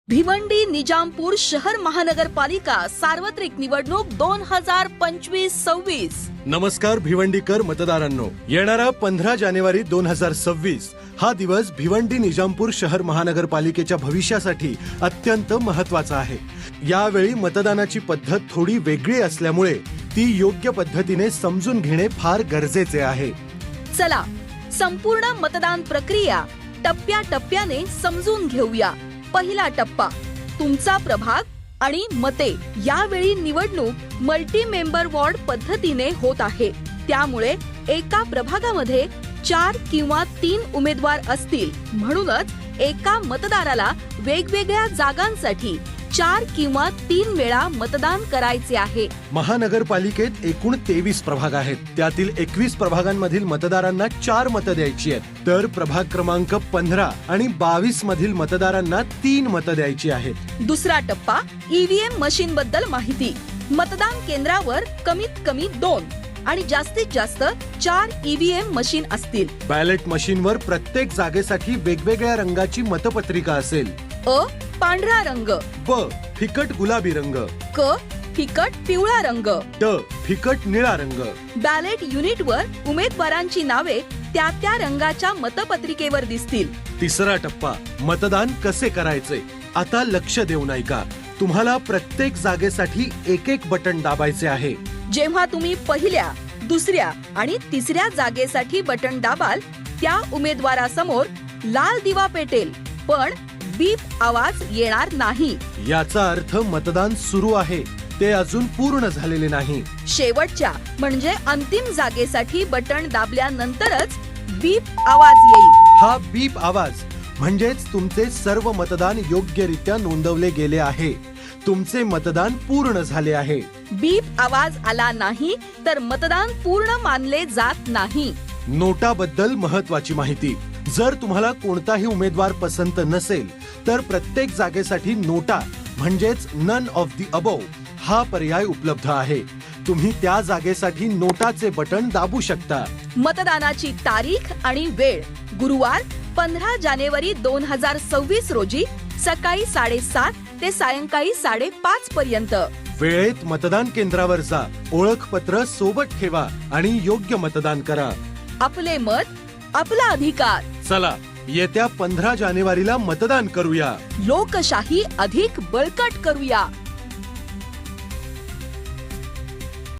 भिवंडी निजामपूर शहर महानगरपालिका सार्वत्रिक निवडणूक 2025-26। नमस्कार भिवंडीकर मतदारांनो, येणारा 15 जानेवारी 2026 हा दिवस भिवंडी निजामपूर शहर महानगरपालिकेच्या भविष्यासाठी अत्यंत महत्त्वाचा आहे। यावेळी मतदानाची पद्धत थोडी वेगळी असल्यामुळे ती योग्य पद्धतीने समजून घेणे फार गरजेचे आहे। चला संपूर्ण मतदान प्रक्रिया टप्प्याटप्प्याने समजून घेऊया। पहिला टप्पा तुमचा प्रभाग आणि मते। यावेळी निवडणूक मल्टी मेंबर वॉर्ड पद्धतीने होत आहे, त्यामुळे एका प्रभागामध्ये 4 किंवा 3 उमेदवार असतील, म्हणूनच एका मतदाराला वेगवेगळ्या जागांसाठी 4 किंवा 3 वेळा मतदान करायचे आहे। महानगरपालिकेत एकूण 23 प्रभाग आहेत, त्यातील 21 प्रभागांमधील मतदारांना 4 मतं द्यायची आहेत, तर प्रभाग क्रमांक 15 आणि 22 मधील मतदारांना 3 मतं द्यायची आहेत। दुसरा टप्पा ईव्हीएम मशीन बद्दल माहिती। मतदान केंद्रावर कमीत कमी 2 आणि जास्तीत जास्त 4 ईव्हीएम मशीन असतील। बॅलेट मशीनवर प्रत्येक जागेसाठी वेगवेगळ्या रंगाची मतपत्रिका असेल। अ पांढरा रंग, ब फिकट गुलाबी रंग, क फिकट पिवळा रंग, ड फिकट निळा रंग। बॅलेट युनिटवर उमेदवारांची नावे त्या त्या रंगाच्या मतपत्रिकेवर दिसतील। तिसरा टप्पा मतदान कसे करायचे। आता लक्ष देऊन ऐका, तुम्हाला प्रत्येक जागेसाठी एक एक बटन दाबायचे आहे। जेव्हा तुम्ही पहिल्या, दुसऱ्या आणि तिसऱ्या जागेसाठी बटन दाबाल, त्या उमेदवारासमोर लाल दिवा पेटेल, पण बीप आवाज येणार नाही। याचा अर्थ मतदान सुरू आहे, ते अजून पूर्ण झालेले नाही। शेवटच्या म्हणजे अंतिम जागेसाठी बटन दाबल्यानंतरच बीप आवाज येईल। हा बीप आवाज म्हणजेच तुमचे सर्व मतदान योग्यरित्या नोंदवले गेले आहे, तुमचे मतदान पूर्ण झाले आहे। बीप आवाज आला नाही तर मतदान पूर्ण मानले जात नाही। नोटाबद्दल महत्वाची माहिती। जर तुम्हाला कोणताही उमेदवार पसंत नसेल तर प्रत्येक जागेसाठी नोटा म्हणजेच नन ऑफ द अबोव हा पर्याय उपलब्ध आहे। तुम्ही त्या जागेसाठी नोटाचे बटन दाबू शकता। मतदानाची तारीख आणि वेळ गुरुवार 15 जानेवारी 2026 रोजी सकाळी 7:30 ते सायंकाळी 5:30 पर्यंत। वेळेत मतदान केंद्रावर जा, ओळखपत्र सोबत ठेवा आणि योग्य मतदान करा। आपले मत आपला अधिकार। चला येत्या 15 जानेवारीला मतदान करूया। लोकशाही अधिक बळकट करूया।